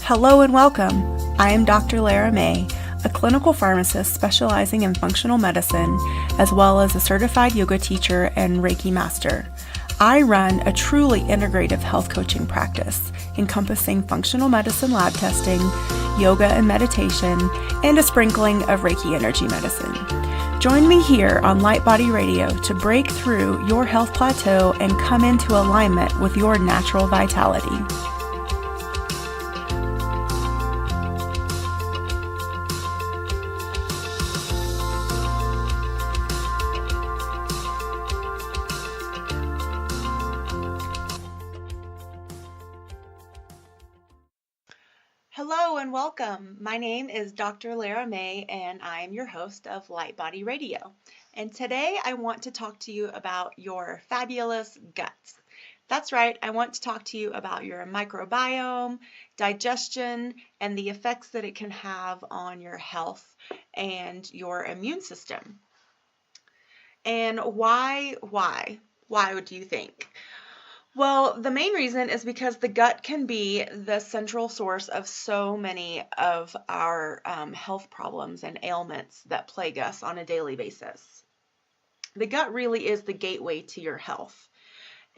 Hello and welcome. I am Dr. Lara May, a clinical pharmacist specializing in functional medicine, as well as a certified yoga teacher and Reiki master. I run a truly integrative health coaching practice encompassing functional medicine lab testing, yoga and meditation, and a sprinkling of Reiki energy medicine. Join me here on Light Body Radio to break through your health plateau and come into alignment with your natural vitality. Hello and welcome. My name is Dr. Lara May and I am your host of Light Body Radio. And today I want to talk to you about your fabulous guts. That's right, I want to talk to you about your microbiome, digestion, and the effects that it can have on your health and your immune system. And why would you think? Well, the main reason is because the gut can be the central source of so many of our health problems and ailments that plague us on a daily basis. The gut really is the gateway to your health.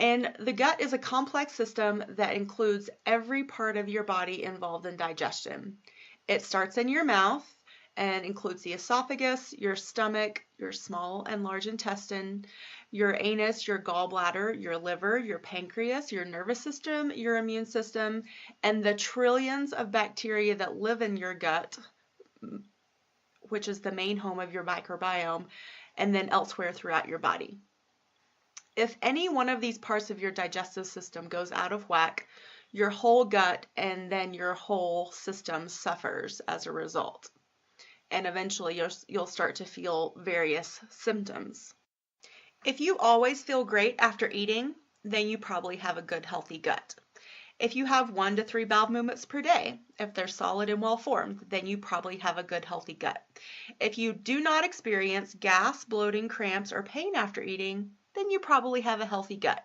And the gut is a complex system that includes every part of your body involved in digestion. It starts in your mouth and includes the esophagus, your stomach, your small and large intestine, your anus, your gallbladder, your liver, your pancreas, your nervous system, your immune system, and the trillions of bacteria that live in your gut, which is the main home of your microbiome, and then elsewhere throughout your body. If any one of these parts of your digestive system goes out of whack, your whole gut and then your whole system suffers as a result. And eventually you'll start to feel various symptoms. If you always feel great after eating, then you probably have a good, healthy gut. If you have 1 to 3 bowel movements per day, if they're solid and well formed, then you probably have a good, healthy gut. If you do not experience gas, bloating, cramps, or pain after eating, then you probably have a healthy gut.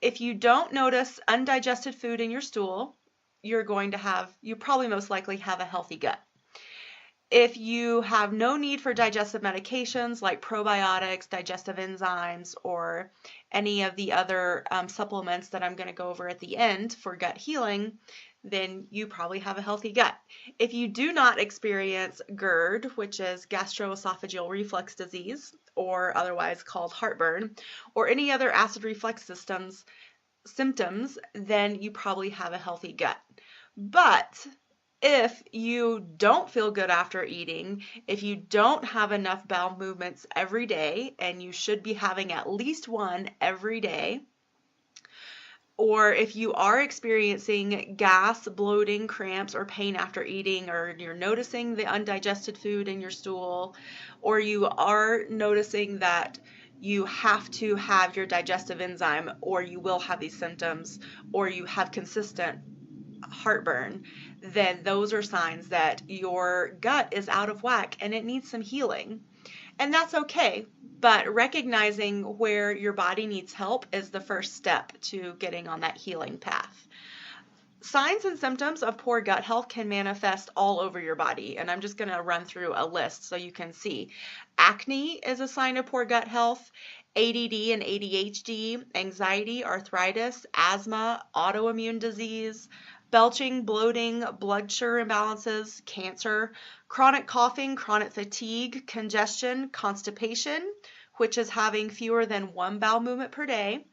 If you don't notice undigested food in your stool, you probably most likely have a healthy gut. If you have no need for digestive medications like probiotics, digestive enzymes, or any of the other supplements that I'm going to go over at the end for gut healing, then you probably have a healthy gut. If you do not experience GERD, which is gastroesophageal reflux disease, or otherwise called heartburn, or any other acid reflux symptoms, then you probably have a healthy gut. But if you don't feel good after eating, if you don't have enough bowel movements every day, and you should be having at least one every day, or if you are experiencing gas, bloating, cramps, or pain after eating, or you're noticing the undigested food in your stool, or you are noticing that you have to have your digestive enzyme, or you will have these symptoms, or you have consistent heartburn, then those are signs that your gut is out of whack and it needs some healing. And that's okay, but recognizing where your body needs help is the first step to getting on that healing path. Signs and symptoms of poor gut health can manifest all over your body, and I'm just going to run through a list so you can see. Acne is a sign of poor gut health. ADD and ADHD, anxiety, arthritis, asthma, autoimmune disease, belching, bloating, blood sugar imbalances, cancer, chronic coughing, chronic fatigue, congestion, constipation, which is having fewer than 1 bowel movement per day,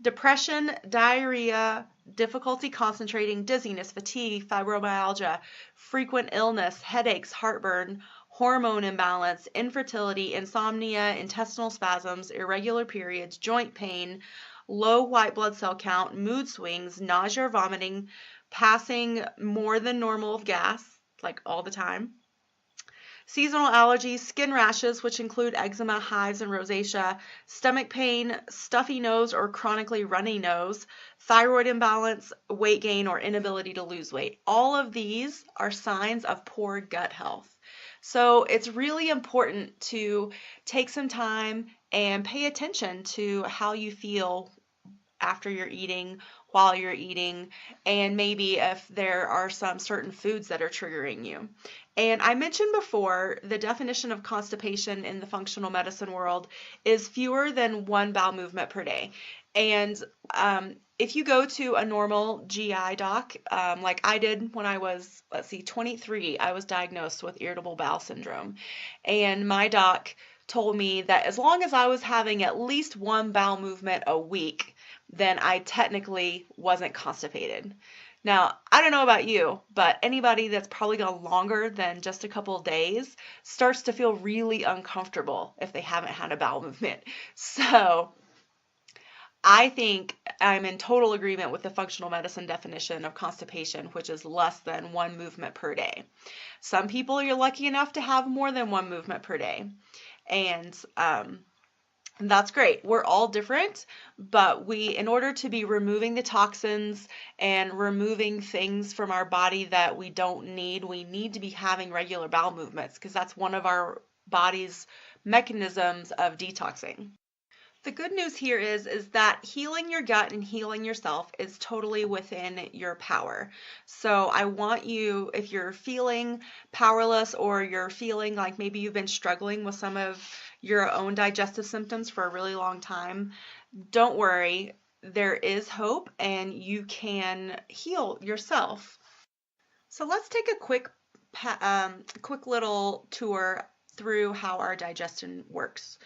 depression, diarrhea, difficulty concentrating, dizziness, fatigue, fibromyalgia, frequent illness, headaches, heartburn, hormone imbalance, infertility, insomnia, intestinal spasms, irregular periods, joint pain, low white blood cell count, mood swings, nausea or vomiting, passing more than normal of gas, like all the time, seasonal allergies, skin rashes, which include eczema, hives, and rosacea, stomach pain, stuffy nose or chronically runny nose, thyroid imbalance, weight gain, or inability to lose weight. All of these are signs of poor gut health. So it's really important to take some time and pay attention to how you feel after you're eating, while you're eating, and maybe if there are some certain foods that are triggering you. And I mentioned before, the definition of constipation in the functional medicine world is fewer than 1 bowel movement per day. And if you go to a normal GI doc, like I did when I was, 23, I was diagnosed with irritable bowel syndrome. And my doc told me that as long as I was having at least 1 bowel movement a week, then I technically wasn't constipated. Now, I don't know about you, but anybody that's probably gone longer than just a couple of days starts to feel really uncomfortable if they haven't had a bowel movement. So I think I'm in total agreement with the functional medicine definition of constipation, which is less than 1 movement per day. Some people you're lucky enough to have more than 1 movement per day. And that's great. We're all different, but in order to be removing the toxins and removing things from our body that we don't need, we need to be having regular bowel movements because that's one of our body's mechanisms of detoxing. The good news here is that healing your gut and healing yourself is totally within your power. So I want you, if you're feeling powerless or you're feeling like maybe you've been struggling with some of your own digestive symptoms for a really long time, don't worry. There is hope and you can heal yourself. So let's take a quick little tour through how our digestion works.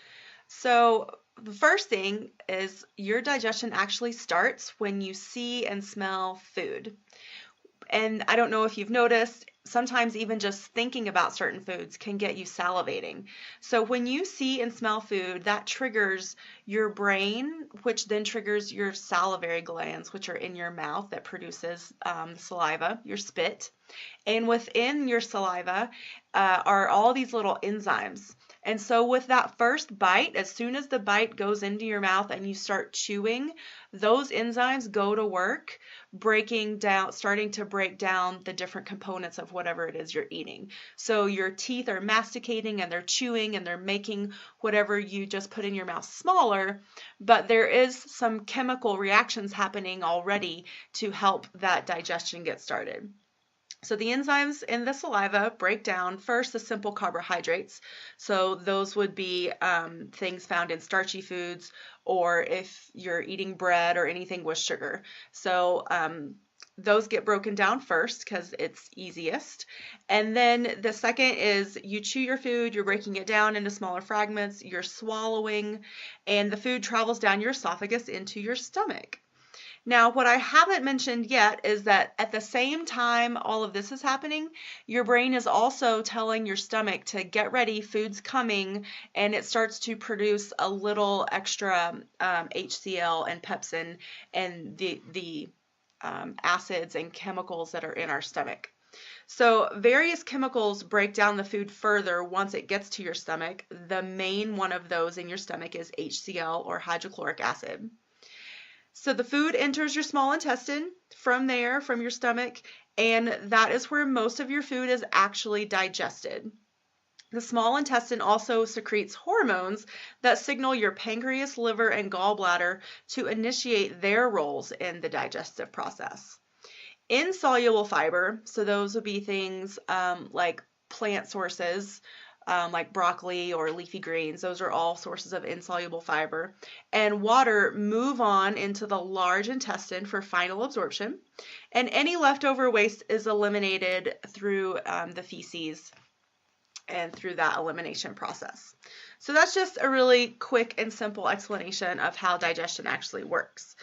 So the first thing is your digestion actually starts when you see and smell food. And I don't know if you've noticed, sometimes even just thinking about certain foods can get you salivating. So when you see and smell food, that triggers your brain, which then triggers your salivary glands, which are in your mouth that produces saliva, your spit. And within your saliva are all these little enzymes. And so with that first bite, as soon as the bite goes into your mouth and you start chewing, those enzymes go to work starting to break down the different components of whatever it is you're eating. So your teeth are masticating and they're chewing and they're making whatever you just put in your mouth smaller, but there is some chemical reactions happening already to help that digestion get started. So the enzymes in the saliva break down first the simple carbohydrates. So those would be things found in starchy foods, or if you're eating bread or anything with sugar. So those get broken down first because it's easiest. And then the second is you chew your food, you're breaking it down into smaller fragments, you're swallowing, and the food travels down your esophagus into your stomach. Now, what I haven't mentioned yet is that at the same time all of this is happening, your brain is also telling your stomach to get ready, food's coming, and it starts to produce a little extra HCl and pepsin and the acids and chemicals that are in our stomach. So various chemicals break down the food further once it gets to your stomach. The main one of those in your stomach is HCl, or hydrochloric acid. So the food enters your small intestine from there, from your stomach, and that is where most of your food is actually digested. The small intestine also secretes hormones that signal your pancreas, liver, and gallbladder to initiate their roles in the digestive process. Insoluble fiber, so those would be things like plant sources, like broccoli or leafy greens. Those are all sources of insoluble fiber. And water move on into the large intestine for final absorption. And any leftover waste is eliminated through the feces and through that elimination process. So that's just a really quick and simple explanation of how digestion actually works.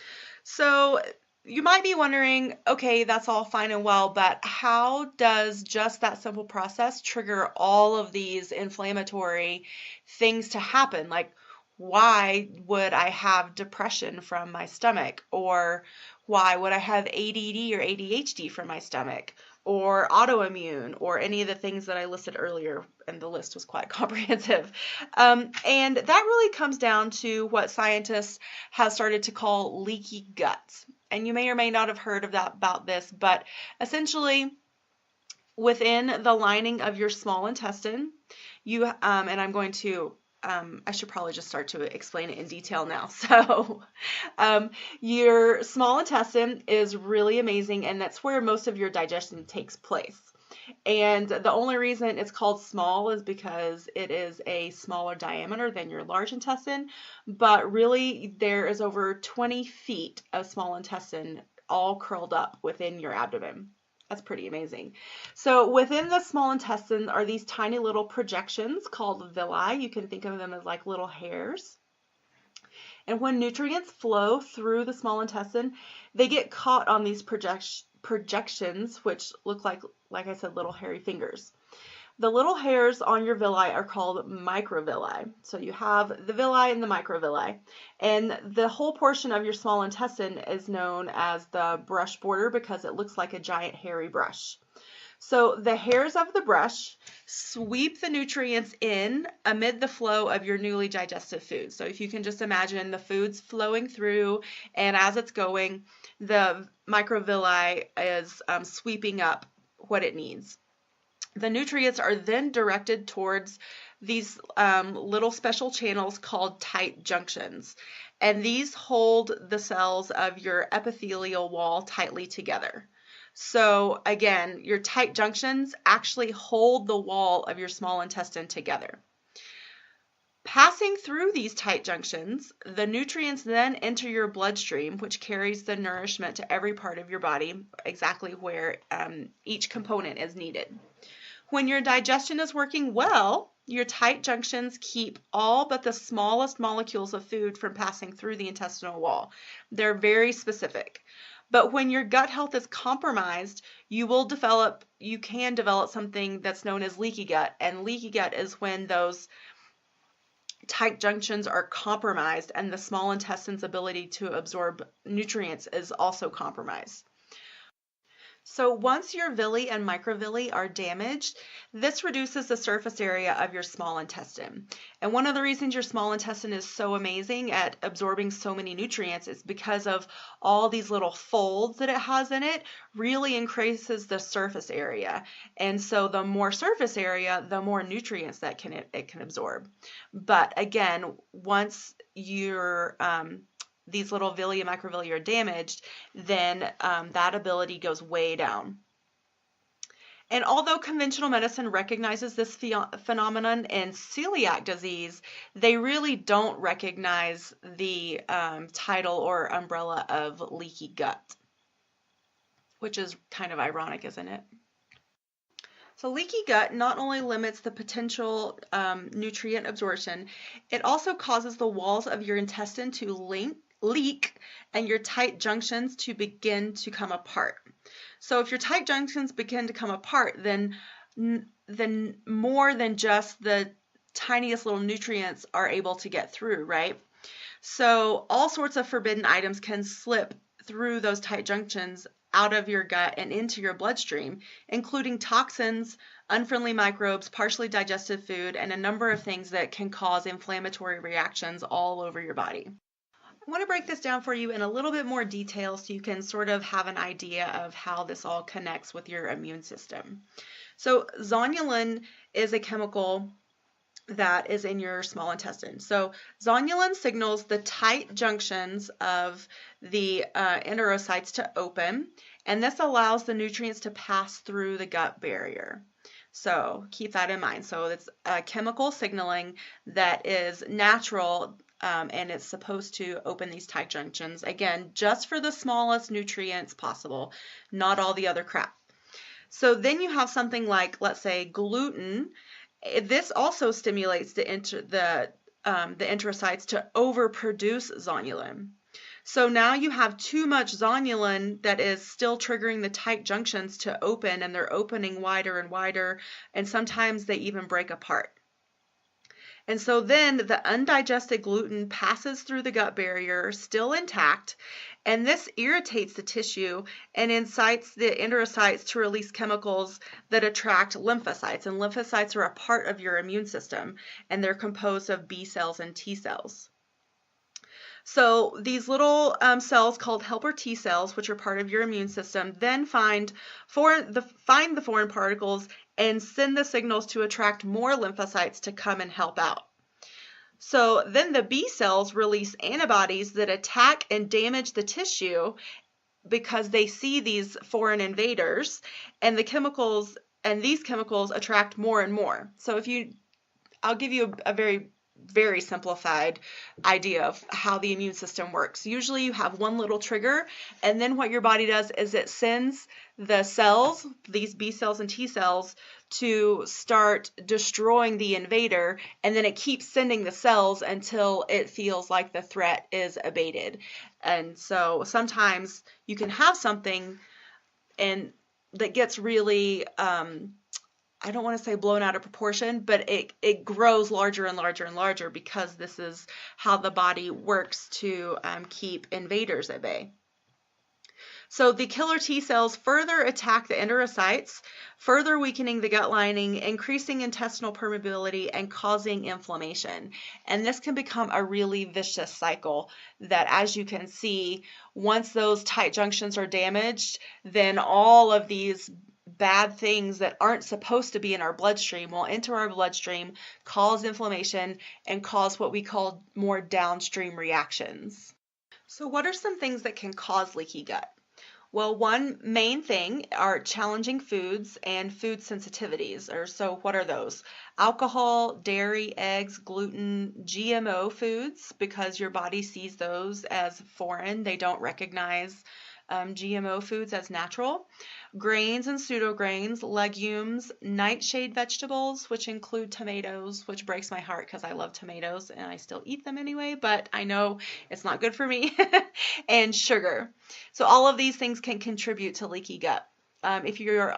So you might be wondering, okay, that's all fine and well, but how does just that simple process trigger all of these inflammatory things to happen? Like, why would I have depression from my stomach? Or why would I have ADD or ADHD from my stomach? Or autoimmune, or any of the things that I listed earlier, and the list was quite comprehensive. And that really comes down to what scientists have started to call leaky guts. And you may or may not have heard of that about this, but essentially within the lining of your small intestine, you and I'm going to I should probably just start to explain it in detail now. So your small intestine is really amazing, and that's where most of your digestion takes place. And the only reason it's called small is because it is a smaller diameter than your large intestine, but really there is over 20 feet of small intestine all curled up within your abdomen. That's pretty amazing. So within the small intestine are these tiny little projections called villi. You can think of them as like little hairs. And when nutrients flow through the small intestine, they get caught on these projections, which look like I said, little hairy fingers. The little hairs on your villi are called microvilli. So you have the villi and the microvilli. And the whole portion of your small intestine is known as the brush border because it looks like a giant hairy brush. So the hairs of the brush sweep the nutrients in amid the flow of your newly digested food. So if you can just imagine the food's flowing through, and as it's going, the microvilli is sweeping up what it needs. The nutrients are then directed towards these little special channels called tight junctions, and these hold the cells of your epithelial wall tightly together. So again, your tight junctions actually hold the wall of your small intestine together. Passing through these tight junctions, the nutrients then enter your bloodstream, which carries the nourishment to every part of your body, exactly where each component is needed. When your digestion is working well, your tight junctions keep all but the smallest molecules of food from passing through the intestinal wall. They're very specific. But when your gut health is compromised, you can develop something that's known as leaky gut. And leaky gut is when those tight junctions are compromised and the small intestine's ability to absorb nutrients is also compromised. So once your villi and microvilli are damaged, this reduces the surface area of your small intestine. And one of the reasons your small intestine is so amazing at absorbing so many nutrients is because of all these little folds that it has in it really increases the surface area. And so the more surface area, the more nutrients that it can absorb. But again, once these little villi and microvilli are damaged, then that ability goes way down. And although conventional medicine recognizes this phenomenon in celiac disease, they really don't recognize the title or umbrella of leaky gut, which is kind of ironic, isn't it? So leaky gut not only limits the potential nutrient absorption, it also causes the walls of your intestine to leak and your tight junctions to begin to come apart. So if your tight junctions begin to come apart, then more than just the tiniest little nutrients are able to get through, right? So all sorts of forbidden items can slip through those tight junctions out of your gut and into your bloodstream, including toxins, unfriendly microbes, partially digested food, and a number of things that can cause inflammatory reactions all over your body. I want to break this down for you in a little bit more detail so you can sort of have an idea of how this all connects with your immune system. So zonulin is a chemical that is in your small intestine. So zonulin signals the tight junctions of the enterocytes to open, and this allows the nutrients to pass through the gut barrier. So keep that in mind. So it's a chemical signaling that is natural, and it's supposed to open these tight junctions, again, just for the smallest nutrients possible, not all the other crap. So then you have something like, let's say, gluten. This also stimulates the enterocytes to overproduce zonulin. So now you have too much zonulin that is still triggering the tight junctions to open, and they're opening wider and wider, and sometimes they even break apart. And so then the undigested gluten passes through the gut barrier still intact, and this irritates the tissue and incites the enterocytes to release chemicals that attract lymphocytes. And lymphocytes are a part of your immune system, and they're composed of B cells and T cells. So these little cells called helper T cells, which are part of your immune system, then find the foreign particles and send the signals to attract more lymphocytes to come and help out. So then the B cells release antibodies that attack and damage the tissue because they see these foreign invaders, and these chemicals attract more and more. So I'll give you a very, very simplified idea of how the immune system works. Usually you have one little trigger, and then what your body does is it sends the cells, these B cells and T cells, to start destroying the invader, and then it keeps sending the cells until it feels like the threat is abated. And so sometimes you can have something that gets really I don't want to say blown out of proportion, but it grows larger and larger and larger because this is how the body works to keep invaders at bay. So the killer T cells further attack the enterocytes, further weakening the gut lining, increasing intestinal permeability, and causing inflammation. And this can become a really vicious cycle that, as you can see, once those tight junctions are damaged, then all of these bad things that aren't supposed to be in our bloodstream will enter our bloodstream, cause inflammation, and cause what we call more downstream reactions. So what are some things that can cause leaky gut? Well, one main thing are challenging foods and food sensitivities. So what are those? Alcohol, dairy, eggs, gluten, GMO foods, because your body sees those as foreign. They don't recognize GMO foods as natural. Grains and pseudograins, legumes, nightshade vegetables, which include tomatoes, which breaks my heart because I love tomatoes and I still eat them anyway, but I know it's not good for me, and sugar. So all of these things can contribute to leaky gut. If you're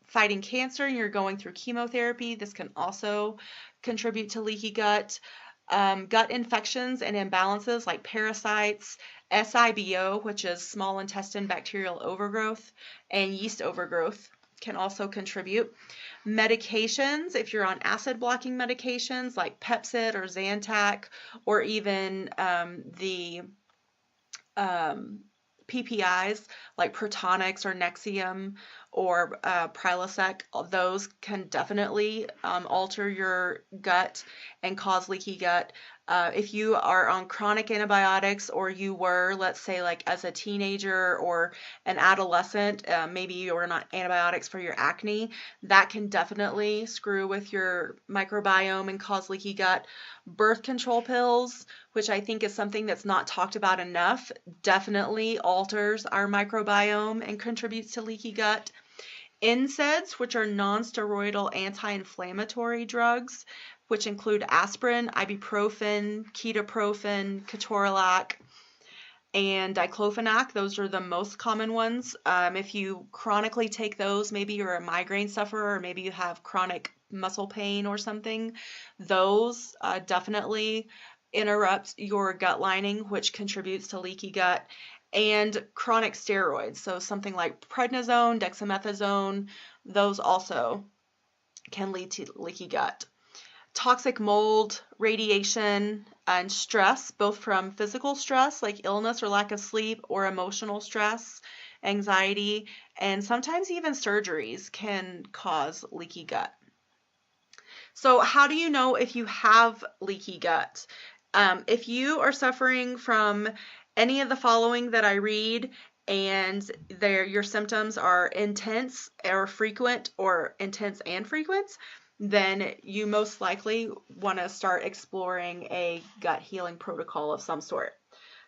fighting cancer and you're going through chemotherapy, this can also contribute to leaky gut. Gut infections and imbalances like parasites, SIBO, which is small intestine bacterial overgrowth, and yeast overgrowth can also contribute. Medications, if you're on acid blocking medications like Pepcid or Zantac, or even the PPIs like Protonix or Nexium or Prilosec, those can definitely alter your gut and cause leaky gut. If you are on chronic antibiotics, or you were, let's say, like as a teenager or an adolescent, maybe you were on antibiotics for your acne, that can definitely screw with your microbiome and cause leaky gut. Birth control pills, which I think is something that's not talked about enough, definitely alters our microbiome and contributes to leaky gut. NSAIDs, which are non-steroidal anti-inflammatory drugs, which include aspirin, ibuprofen, ketoprofen, ketorolac, and diclofenac. Those are the most common ones. If you chronically take those, maybe you're a migraine sufferer, or maybe you have chronic muscle pain or something, those definitely interrupt your gut lining, which contributes to leaky gut. And chronic steroids, so something like prednisone, dexamethasone, those also can lead to leaky gut. Toxic mold, radiation, and stress, both from physical stress like illness or lack of sleep, or emotional stress, anxiety, and sometimes even surgeries can cause leaky gut. So how do you know if you have leaky gut? If you are suffering from any of the following that I read, and your symptoms are intense or frequent, or intense and frequent, then you most likely want to start exploring a gut healing protocol of some sort.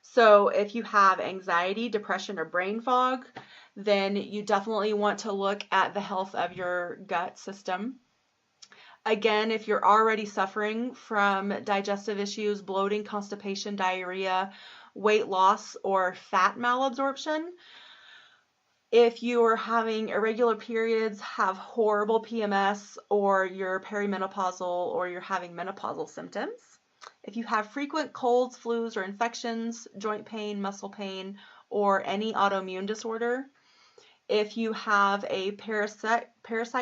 So if you have anxiety, depression, or brain fog, then you definitely want to look at the health of your gut system. Again, if you're already suffering from digestive issues, bloating, constipation, diarrhea, weight loss, or fat malabsorption, if you are having irregular periods, have horrible PMS, or you're perimenopausal, or you're having menopausal symptoms, if you have frequent colds, flus, or infections, joint pain, muscle pain, or any autoimmune disorder, if you have a parasite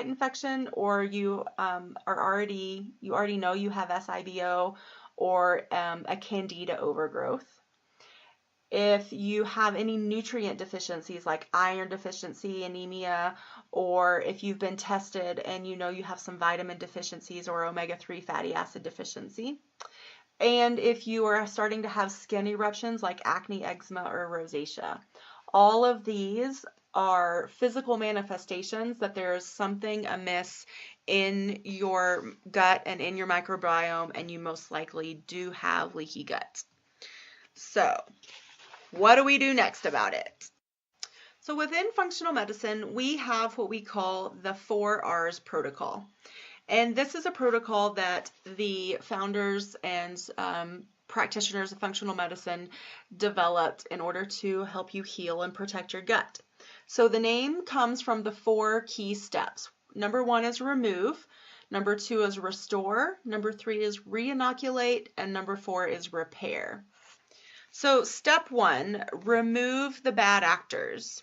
infection, or you already know you have SIBO, or a candida overgrowth. If you have any nutrient deficiencies like iron deficiency, anemia, or if you've been tested and you know you have some vitamin deficiencies or omega-3 fatty acid deficiency. and if you are starting to have skin eruptions like acne, eczema, or rosacea. All of these are physical manifestations that there is something amiss in your gut and in your microbiome, and you most likely do have leaky gut. So, what do we do next about it? So within functional medicine, we have what we call the 4Rs protocol. And this is a protocol that the founders and practitioners of functional medicine developed in order to help you heal and protect your gut. So the name comes from the 4 key steps. Number 1 is remove, number 2 is restore, number 3 is reinoculate, and number 4 is repair. So step 1, remove the bad actors.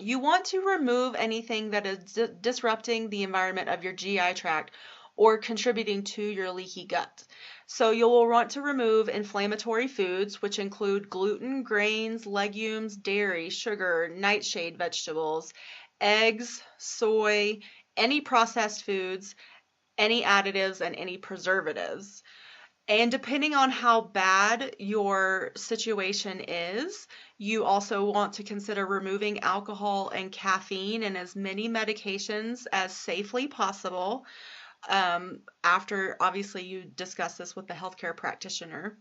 You want to remove anything that is disrupting the environment of your GI tract or contributing to your leaky gut. So you will want to remove inflammatory foods, which include gluten, grains, legumes, dairy, sugar, nightshade vegetables, eggs, soy, any processed foods, any additives, and any preservatives. And depending on how bad your situation is, you also want to consider removing alcohol and caffeine and as many medications as safely possible after, obviously, you discuss this with the healthcare practitioner.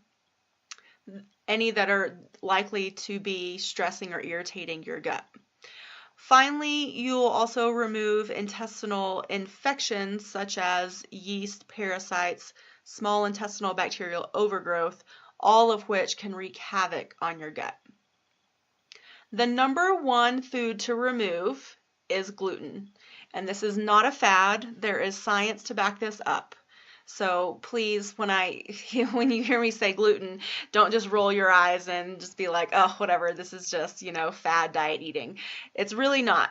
Any that are likely to be stressing or irritating your gut. Finally, you will also remove intestinal infections such as yeast, parasites, small intestinal bacterial overgrowth, all of which can wreak havoc on your gut. The number 1 food to remove is gluten, and this is not a fad. There is science to back this up. So please, when you hear me say gluten, don't just roll your eyes and just be like, oh, whatever, this is just, fad diet eating. It's really not.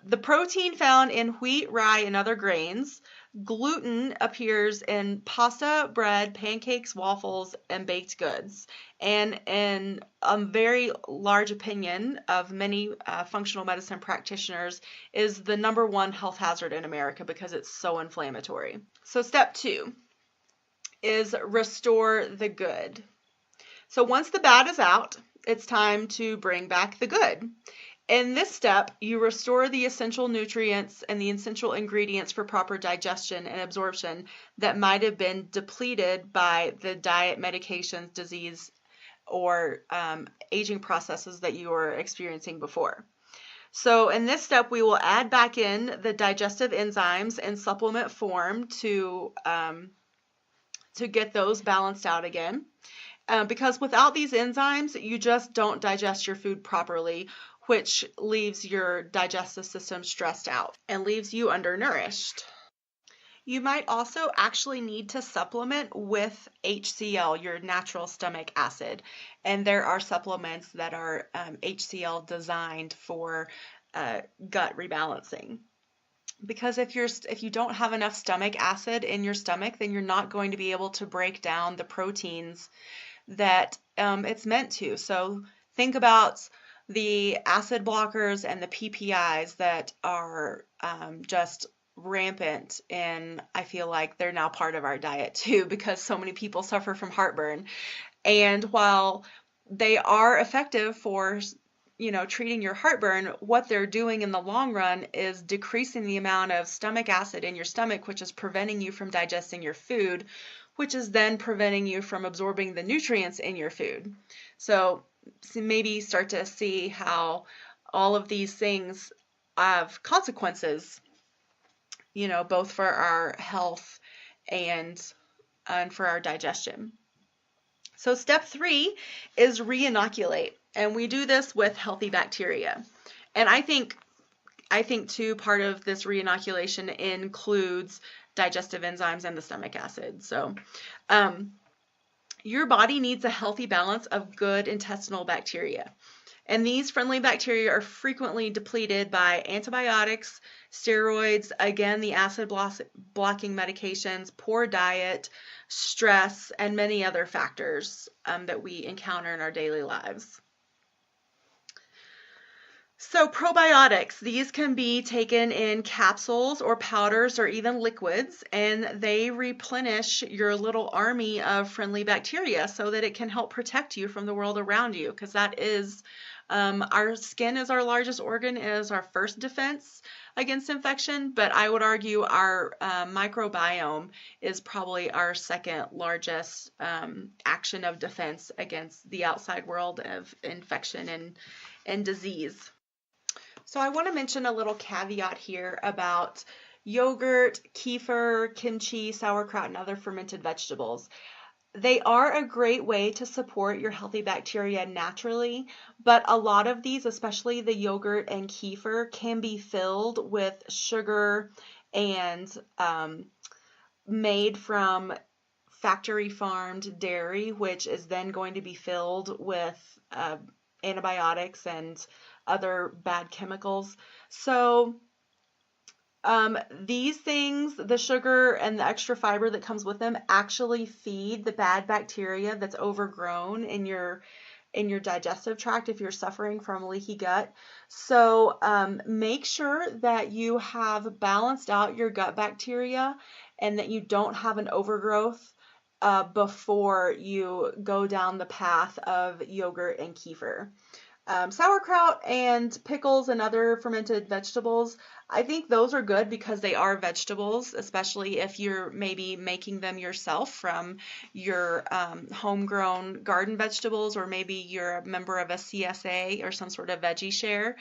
The protein found in wheat, rye, and other grains. Gluten appears in pasta, bread, pancakes, waffles, and baked goods. And in a very large opinion of many functional medicine practitioners, is the number 1 health hazard in America because it's so inflammatory. So step 2 is restore the good. So once the bad is out, it's time to bring back the good. In this step, you restore the essential nutrients and the essential ingredients for proper digestion and absorption that might have been depleted by the diet, medications, disease, or aging processes that you were experiencing before. So in this step, we will add back in the digestive enzymes in supplement form to get those balanced out again. Because without these enzymes, you just don't digest your food properly, which leaves your digestive system stressed out and leaves you undernourished. You might also actually need to supplement with HCl, your natural stomach acid. And there are supplements that are HCl designed for gut rebalancing. Because if you don't have enough stomach acid in your stomach, then you're not going to be able to break down the proteins that it's meant to. So think about the acid blockers and the PPIs that are just rampant, and I feel like they're now part of our diet too because so many people suffer from heartburn. And while they are effective for treating your heartburn, what they're doing in the long run is decreasing the amount of stomach acid in your stomach, which is preventing you from digesting your food, which is then preventing you from absorbing the nutrients in your food. So maybe start to see how all of these things have consequences, both for our health and for our digestion. So step 3 is reinoculate, and we do this with healthy bacteria. And I think too, part of this reinoculation includes digestive enzymes and the stomach acid. So your body needs a healthy balance of good intestinal bacteria. And these friendly bacteria are frequently depleted by antibiotics, steroids, again, the acid blocking medications, poor diet, stress, and many other factors that we encounter in our daily lives. So probiotics, these can be taken in capsules or powders or even liquids, and they replenish your little army of friendly bacteria so that it can help protect you from the world around you, because that is our skin is our largest organ, is our first defense against infection, but I would argue our microbiome is probably our second largest action of defense against the outside world of infection and disease. So I want to mention a little caveat here about yogurt, kefir, kimchi, sauerkraut, and other fermented vegetables. They are a great way to support your healthy bacteria naturally, but a lot of these, especially the yogurt and kefir, can be filled with sugar and made from factory farmed dairy, which is then going to be filled with antibiotics and other bad chemicals. So these things, the sugar and the extra fiber that comes with them, actually feed the bad bacteria that's overgrown in your digestive tract if you're suffering from leaky gut. So make sure that you have balanced out your gut bacteria and that you don't have an overgrowth before you go down the path of yogurt and kefir. Sauerkraut and pickles and other fermented vegetables, I think those are good because they are vegetables, especially if you're maybe making them yourself from your homegrown garden vegetables, or maybe you're a member of a CSA or some sort of veggie share.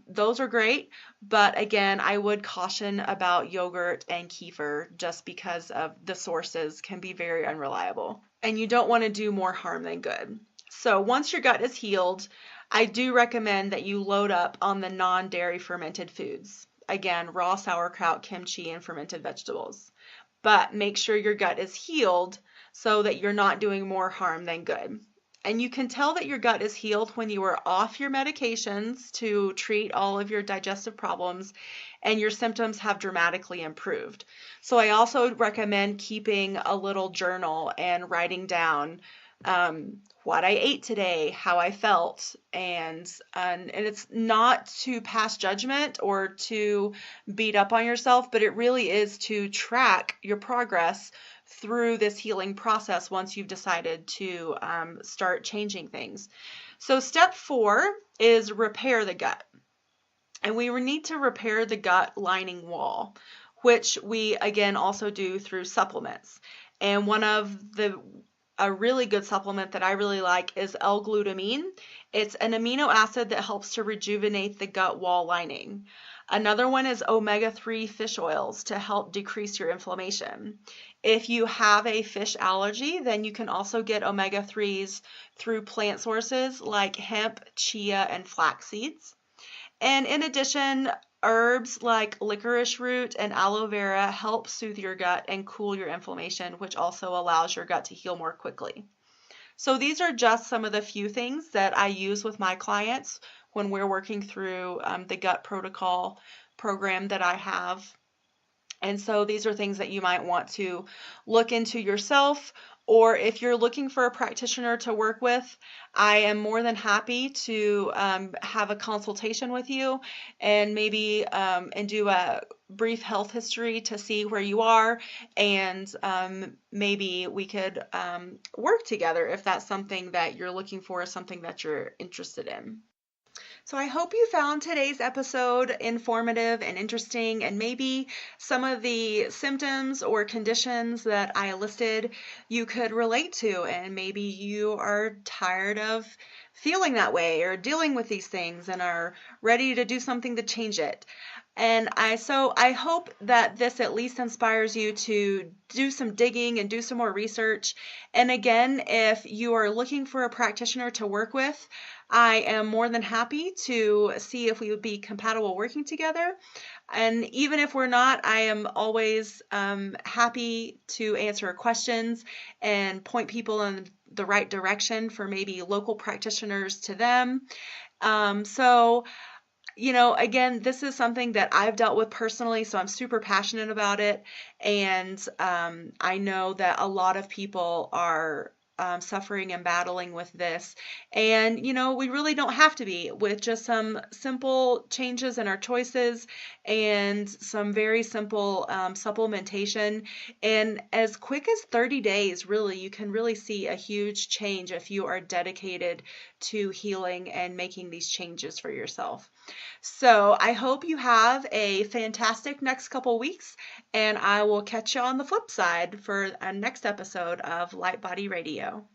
Those are great, but again, I would caution about yogurt and kefir just because of the sources can be very unreliable, and you don't want to do more harm than good. So once your gut is healed, I do recommend that you load up on the non-dairy fermented foods. Again, raw sauerkraut, kimchi, and fermented vegetables. But make sure your gut is healed so that you're not doing more harm than good. And you can tell that your gut is healed when you are off your medications to treat all of your digestive problems and your symptoms have dramatically improved. So I also recommend keeping a little journal and writing down what I ate today, how I felt, and it's not to pass judgment or to beat up on yourself, but it really is to track your progress through this healing process once you've decided to start changing things. So step 4 is repair the gut. And we need to repair the gut lining wall, which we again also do through supplements. And one of a really good supplement that I really like is L-glutamine. It's an amino acid that helps to rejuvenate the gut wall lining. Another one is omega-3 fish oils to help decrease your inflammation. If you have a fish allergy, then you can also get omega-3s through plant sources like hemp, chia, and flax seeds. And in addition, herbs like licorice root and aloe vera help soothe your gut and cool your inflammation, which also allows your gut to heal more quickly. So these are just some of the few things that I use with my clients when we're working through the gut protocol program that I have. And so these are things that you might want to look into yourself, or if you're looking for a practitioner to work with, I am more than happy to have a consultation with you and maybe and do a brief health history to see where you are, and maybe we could work together if that's something that you're looking for, something that you're interested in. So I hope you found today's episode informative and interesting, and maybe some of the symptoms or conditions that I listed you could relate to, and maybe you are tired of feeling that way or dealing with these things and are ready to do something to change it. And I hope that this at least inspires you to do some digging and do some more research. And again, if you are looking for a practitioner to work with, I am more than happy to see if we would be compatible working together. And even if we're not, I am always happy to answer questions and point people in the right direction for maybe local practitioners to them. Again, this is something that I've dealt with personally, so I'm super passionate about it. And I know that a lot of people are suffering and battling with this. And, we really don't have to be, with just some simple changes in our choices and some very simple supplementation. And as quick as 30 days, really, you can really see a huge change if you are dedicated to healing and making these changes for yourself. So I hope you have a fantastic next couple weeks, and I will catch you on the flip side for a next episode of Light Body Radio.